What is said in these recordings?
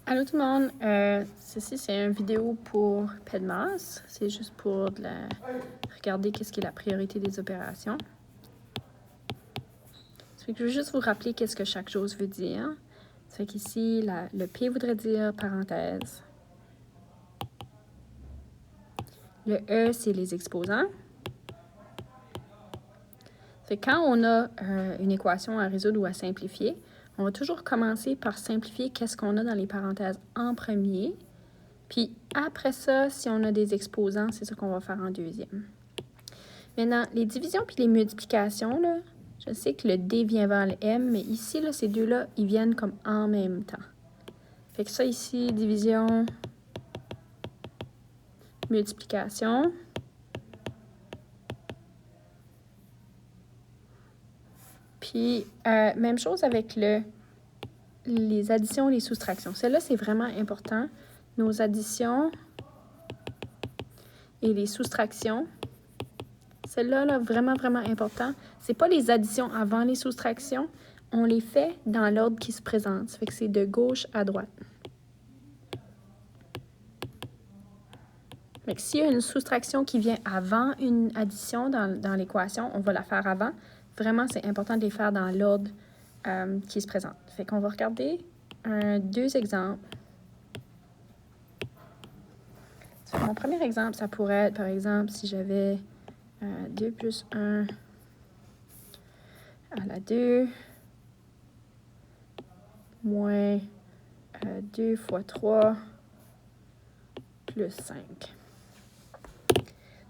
Allô tout le monde, ceci c'est une vidéo pour PEDMAS, c'est juste pour regarder qu'est-ce qui est la priorité des opérations. Ça fait que je veux juste vous rappeler qu'est-ce que chaque chose veut dire. Ça fait qu'ici, le P voudrait dire parenthèse. Le E, c'est les exposants. Ça fait que quand on a une équation à résoudre ou à simplifier, on va toujours commencer par simplifier qu'est-ce qu'on a dans les parenthèses en premier. Puis après ça, si on a des exposants, c'est ça qu'on va faire en deuxième. Maintenant, les divisions puis les multiplications, là, je sais que le D vient avant le M, mais ici, là, ces deux-là, ils viennent comme en même temps. Fait que ça ici, division, multiplication. Puis, même chose avec les additions et les soustractions. Celle-là, c'est vraiment important. Nos additions et les soustractions. Celle-là, là, vraiment, vraiment important. C'est pas les additions avant les soustractions. On les fait dans l'ordre qui se présente. Ça fait que c'est de gauche à droite. Fait que s'il y a une soustraction qui vient avant une addition dans l'équation, on va la faire avant. Vraiment, c'est important de les faire dans l'ordre qui se présente. Fait qu'on va regarder deux exemples. Mon premier exemple, ça pourrait être, par exemple, si j'avais 2 plus 1 à la 2 moins 2 fois 3 plus 5.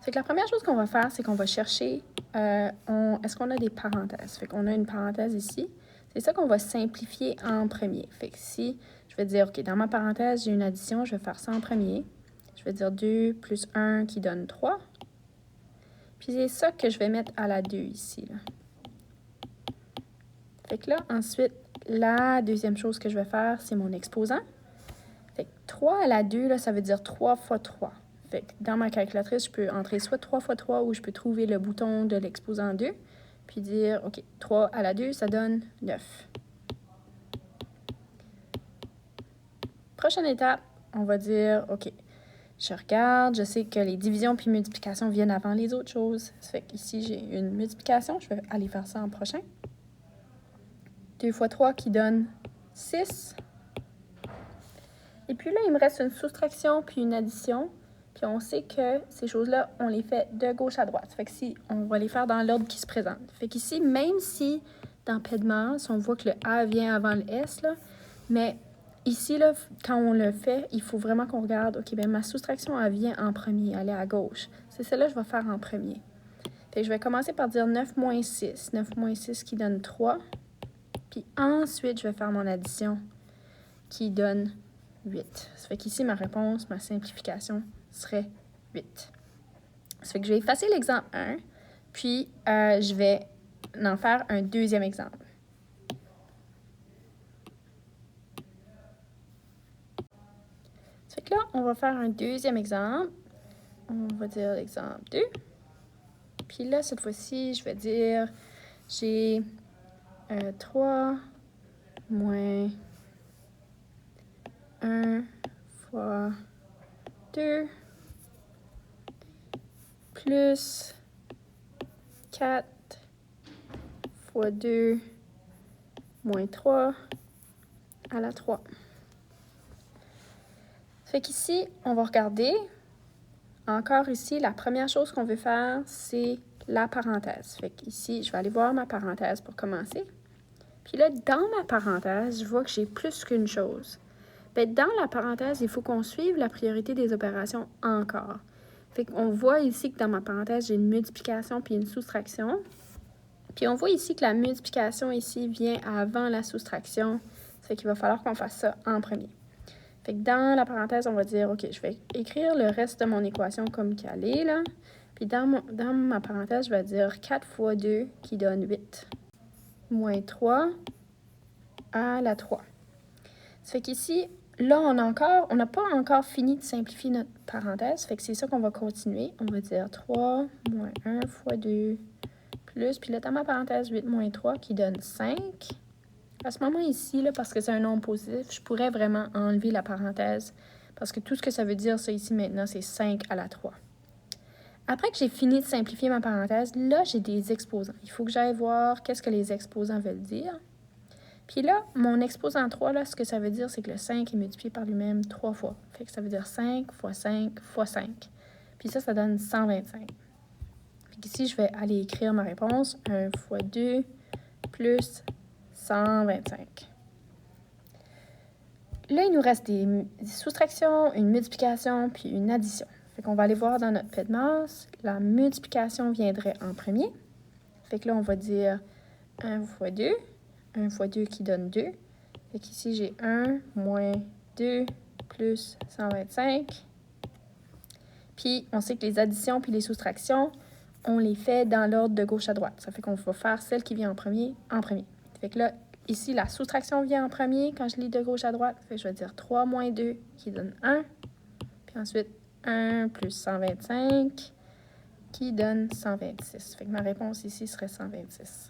Fait que la première chose qu'on va faire, c'est qu'on va chercher est-ce qu'on a des parenthèses. Fait qu'on a une parenthèse ici. C'est ça qu'on va simplifier en premier. Fait que si je vais dire, OK, dans ma parenthèse, j'ai une addition, je vais faire ça en premier. Je vais dire 2 plus 1 qui donne 3. Puis c'est ça que je vais mettre à la 2 ici. Là. Fait que là, ensuite, la deuxième chose que je vais faire, c'est mon exposant. Fait que 3 à la 2, là, ça veut dire 3 fois 3. Fait que dans ma calculatrice, je peux entrer soit 3 fois 3 ou je peux trouver le bouton de l'exposant 2. Puis dire, OK, 3 à la 2, ça donne 9. Prochaine étape, on va dire, OK, je regarde, je sais que les divisions puis multiplications viennent avant les autres choses. Ça fait qu'ici, j'ai une multiplication, je vais aller faire ça en prochain. 2 fois 3 qui donne 6. Et puis là, il me reste une soustraction puis une addition. Puis on sait que ces choses-là, on les fait de gauche à droite. Fait que si, on va les faire dans l'ordre qui se présente. Fait qu'ici, même si dans PEDMAS, on voit que le A vient avant le S, là, mais ici, là, quand on le fait, il faut vraiment qu'on regarde, OK, bien, ma soustraction, elle vient en premier, elle est à gauche. C'est celle-là que je vais faire en premier. Fait que je vais commencer par dire 9 moins 6. 9 moins 6 qui donne 3. Puis ensuite, je vais faire mon addition qui donne 8. Ça fait qu'ici, ma réponse, ma simplification serait 8. Ça fait que je vais effacer l'exemple 1, puis je vais en faire un deuxième exemple. Ça fait que là, on va faire un deuxième exemple. On va dire l'exemple 2. Puis là, cette fois-ci, je vais dire, j'ai 3 moins 1 fois 2 plus 4 fois 2 moins 3 à la 3. Fait qu'ici, on va regarder. Encore ici, la première chose qu'on veut faire, c'est la parenthèse. Fait qu'ici, je vais aller voir ma parenthèse pour commencer. Puis là, dans ma parenthèse, je vois que j'ai plus qu'une chose. Bien, dans la parenthèse, il faut qu'on suive la priorité des opérations encore. Fait qu'on voit ici que dans ma parenthèse, j'ai une multiplication puis une soustraction. Puis on voit ici que la multiplication ici vient avant la soustraction. Ça fait qu'il va falloir qu'on fasse ça en premier. Fait que dans la parenthèse, on va dire, OK, je vais écrire le reste de mon équation comme qu'elle est, là. Puis dans ma parenthèse, je vais dire 4 fois 2 qui donne 8. Moins 3 à la 3. Ça fait qu'ici, là, on n'a pas encore fini de simplifier notre parenthèse. Fait que c'est ça qu'on va continuer. On va dire 3 moins 1 fois 2 plus. Puis là, dans ma parenthèse, 8 moins 3 qui donne 5. À ce moment ici, là, parce que c'est un nombre positif, je pourrais vraiment enlever la parenthèse parce que tout ce que ça veut dire, ça ici maintenant, c'est 5 à la 3. Après que j'ai fini de simplifier ma parenthèse, là, j'ai des exposants. Il faut que j'aille voir qu'est-ce que les exposants veulent dire. Puis là, mon exposant 3, là, ce que ça veut dire, c'est que le 5 est multiplié par lui-même 3 fois. Fait que ça veut dire 5 fois 5 fois 5. Puis ça donne 125. Fait qu'ici, je vais aller écrire ma réponse. 1 fois 2 plus 125. Là, il nous reste des soustractions, une multiplication, puis une addition. Fait qu'on va aller voir dans notre pet de masse. La multiplication viendrait en premier. Fait que là, on va dire 1 fois 2. 1 fois 2 qui donne 2. Fait qu'ici, j'ai 1 moins 2 plus 125. Puis, on sait que les additions puis les soustractions, on les fait dans l'ordre de gauche à droite. Ça fait qu'on va faire celle qui vient en premier, en premier. Fait que là, ici, la soustraction vient en premier quand je lis de gauche à droite. Fait que je vais dire 3 moins 2 qui donne 1. Puis ensuite, 1 plus 125 qui donne 126. Fait que ma réponse ici serait 126.